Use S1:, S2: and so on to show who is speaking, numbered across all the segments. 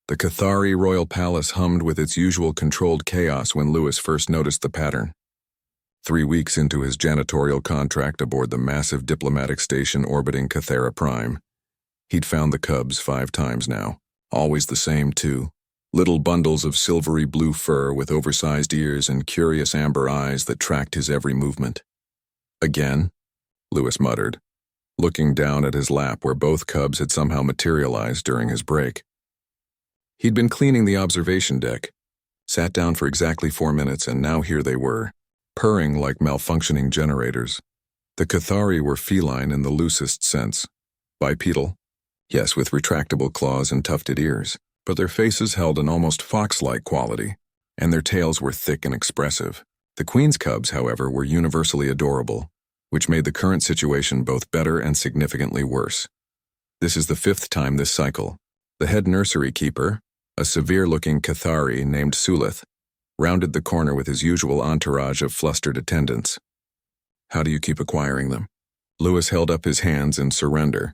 S1: The Cathari royal palace hummed with its usual controlled chaos when Lewis first noticed the pattern. 3 weeks into his janitorial contract aboard the massive diplomatic station orbiting Cathera Prime, he'd found the cubs 5 times now, always the same too. Little bundles of silvery blue fur with oversized ears and curious amber eyes that tracked his every movement. Again? Lewis muttered, looking down at his lap where both cubs had somehow materialized during his break. He'd been cleaning the observation deck, sat down for exactly 4 minutes, and now here they were, purring like malfunctioning generators. The Cathari were feline in the loosest sense. Bipedal, yes, with retractable claws and tufted ears, but their faces held an almost fox-like quality, and their tails were thick and expressive. The Queen's cubs, however, were universally adorable, which made the current situation both better and significantly worse. This is the 5th time this cycle. The head nursery keeper, a severe-looking Cathari named Sulith, rounded the corner with his usual entourage of flustered attendants. How do you keep acquiring them? Lewis held up his hands in surrender,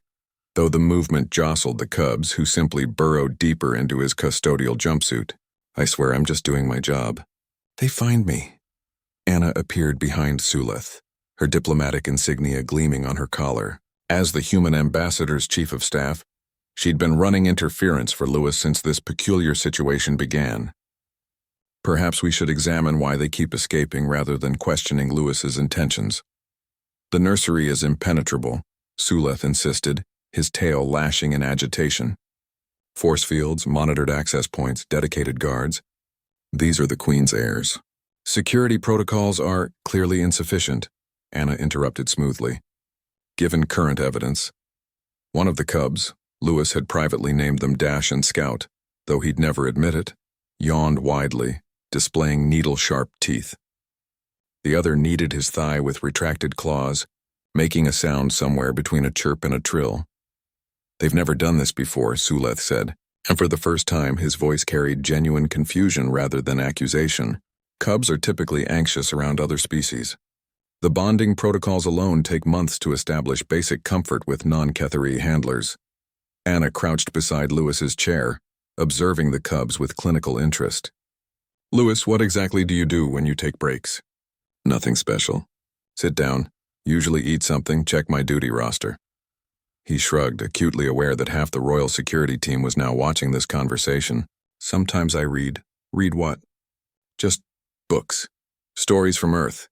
S1: though the movement jostled the cubs, who simply burrowed deeper into his custodial jumpsuit. I swear I'm just doing my job. They find me. Anna appeared behind Sulith, her diplomatic insignia gleaming on her collar. As the human ambassador's chief of staff, she'd been running interference for Lewis since this peculiar situation began. Perhaps we should examine why they keep escaping rather than questioning Lewis's intentions. The nursery is impenetrable, Sulith insisted, his tail lashing in agitation. Force fields, monitored access points, dedicated guards. These are the Queen's heirs. Security protocols are clearly insufficient, Anna interrupted smoothly. Given current evidence, one of the cubs, Lewis had privately named them Dash and Scout, though he'd never admit it, yawned widely, displaying needle-sharp teeth. The other kneaded his thigh with retracted claws, making a sound somewhere between a chirp and a trill. They've never done this before, Sulith said, and for the first time his voice carried genuine confusion rather than accusation. Cubs are typically anxious around other species. The bonding protocols alone take months to establish basic comfort with non-Cathari handlers. Anna crouched beside Lewis's chair, observing the cubs with clinical interest. Lewis, what exactly do you do when you take breaks? Nothing special. Sit down, usually eat something, check my duty roster. He shrugged, acutely aware that half the royal security team was now watching this conversation. Sometimes I read. Read what? Just books. Stories from Earth.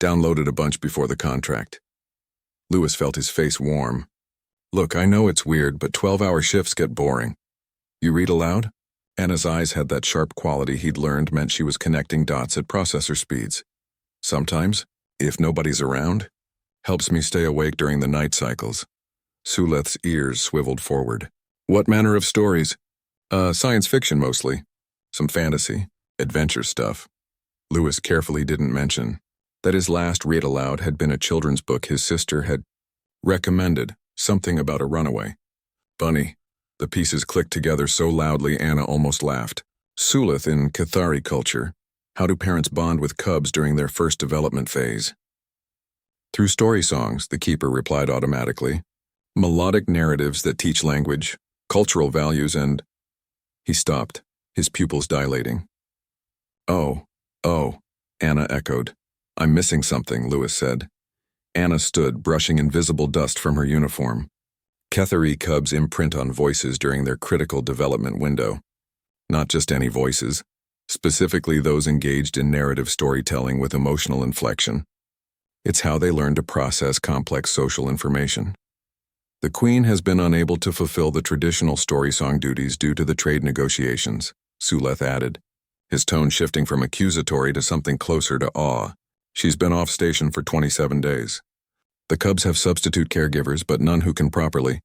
S1: Downloaded a bunch before the contract. Lewis felt his face warm. Look, I know it's weird, but 12-hour shifts get boring. You read aloud? Anna's eyes had that sharp quality he'd learned meant she was connecting dots at processor speeds. Sometimes, if nobody's around, helps me stay awake during the night cycles. Sulith's ears swiveled forward. What manner of stories? Science fiction mostly. Some fantasy, adventure stuff. Lewis carefully didn't mention that his last read aloud had been a children's book his sister had recommended, something about a runaway. Bunny. The pieces clicked together so loudly Anna almost laughed. Sulith in Cathari culture. How do parents bond with cubs during their first development phase? Through story songs, the keeper replied automatically. Melodic narratives that teach language, cultural values, and... He stopped, his pupils dilating. Oh, Anna echoed. I'm missing something, Lewis said. Anna stood, brushing invisible dust from her uniform. Cathari cubs imprint on voices during their critical development window. Not just any voices, specifically those engaged in narrative storytelling with emotional inflection. It's how they learn to process complex social information. The Queen has been unable to fulfill the traditional story song duties due to the trade negotiations, Sulith added, his tone shifting from accusatory to something closer to awe. She's been off station for 27 days. The cubs have substitute caregivers, but none who can properly.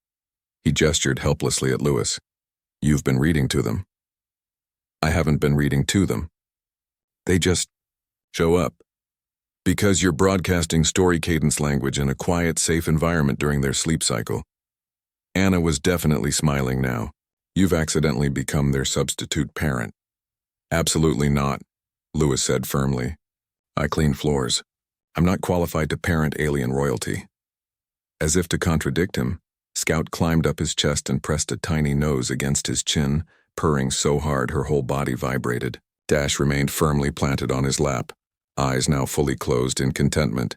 S1: He gestured helplessly at Lewis. You've been reading to them. I haven't been reading to them. They just show up. Because you're broadcasting story cadence language in a quiet, safe environment during their sleep cycle. Anna was definitely smiling now. You've accidentally become their substitute parent. Absolutely not, Lewis said firmly. I clean floors. I'm not qualified to parent alien royalty. As if to contradict him, Scout climbed up his chest and pressed a tiny nose against his chin, purring so hard her whole body vibrated. Dash remained firmly planted on his lap, eyes now fully closed in contentment.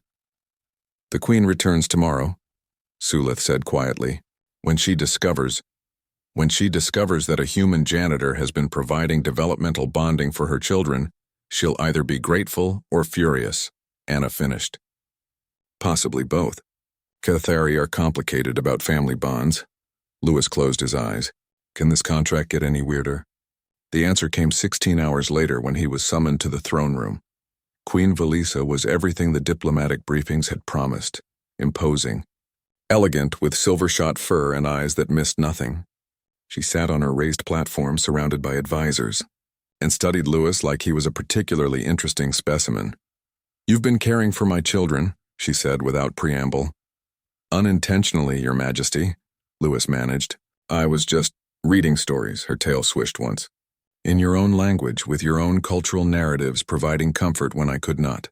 S1: "The Queen returns tomorrow," Sulith said quietly. When she discovers that a human janitor has been providing developmental bonding for her children, she'll either be grateful or furious," Anna finished. "Possibly both. Cathari are complicated about family bonds." Louis closed his eyes. Can this contract get any weirder? The answer came 16 hours later when he was summoned to the throne room. Queen Valisa was everything the diplomatic briefings had promised. Imposing. Elegant, with silver-shot fur and eyes that missed nothing. She sat on her raised platform surrounded by advisors, and studied Louis like he was a particularly interesting specimen. "You've been caring for my children," she said without preamble. "Unintentionally, Your Majesty," Louis managed. "I was just reading stories," her tail swished once. "In your own language, with your own cultural narratives providing comfort when I could not."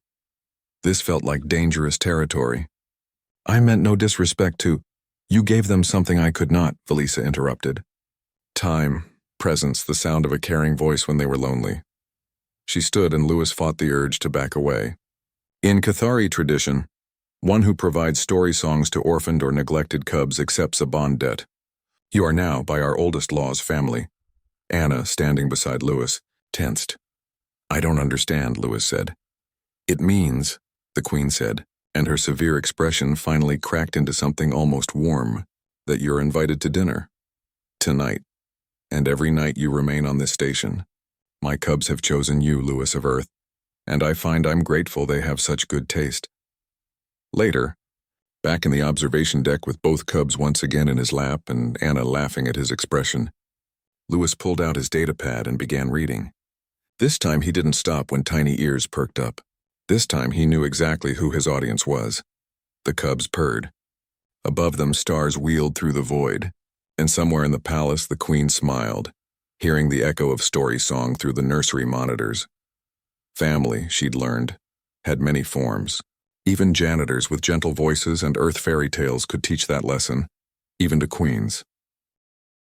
S1: This felt like dangerous territory. "I meant no disrespect to—" "You gave them something I could not," Valisa interrupted. Time, presence, the sound of a caring voice when they were lonely. She stood and Louis fought the urge to back away. "In Cathari tradition, one who provides story songs to orphaned or neglected cubs accepts a bond debt. You are now, by our oldest laws, family." Anna, standing beside Louis, tensed. "I don't understand," Louis said. "It means," the Queen said, and her severe expression finally cracked into something almost warm, "that you're invited to dinner. Tonight. And every night you remain on this station. My cubs have chosen you, Louis of Earth, and I find I'm grateful they have such good taste." Later, back in the observation deck with both cubs once again in his lap and Anna laughing at his expression, Louis pulled out his datapad and began reading. This time he didn't stop when tiny ears perked up. This time he knew exactly who his audience was. The cubs purred. Above them stars wheeled through the void, and somewhere in the palace the Queen smiled, hearing the echo of story song through the nursery monitors. Family, she'd learned, had many forms. Even janitors with gentle voices and earth fairy tales could teach that lesson, even to queens.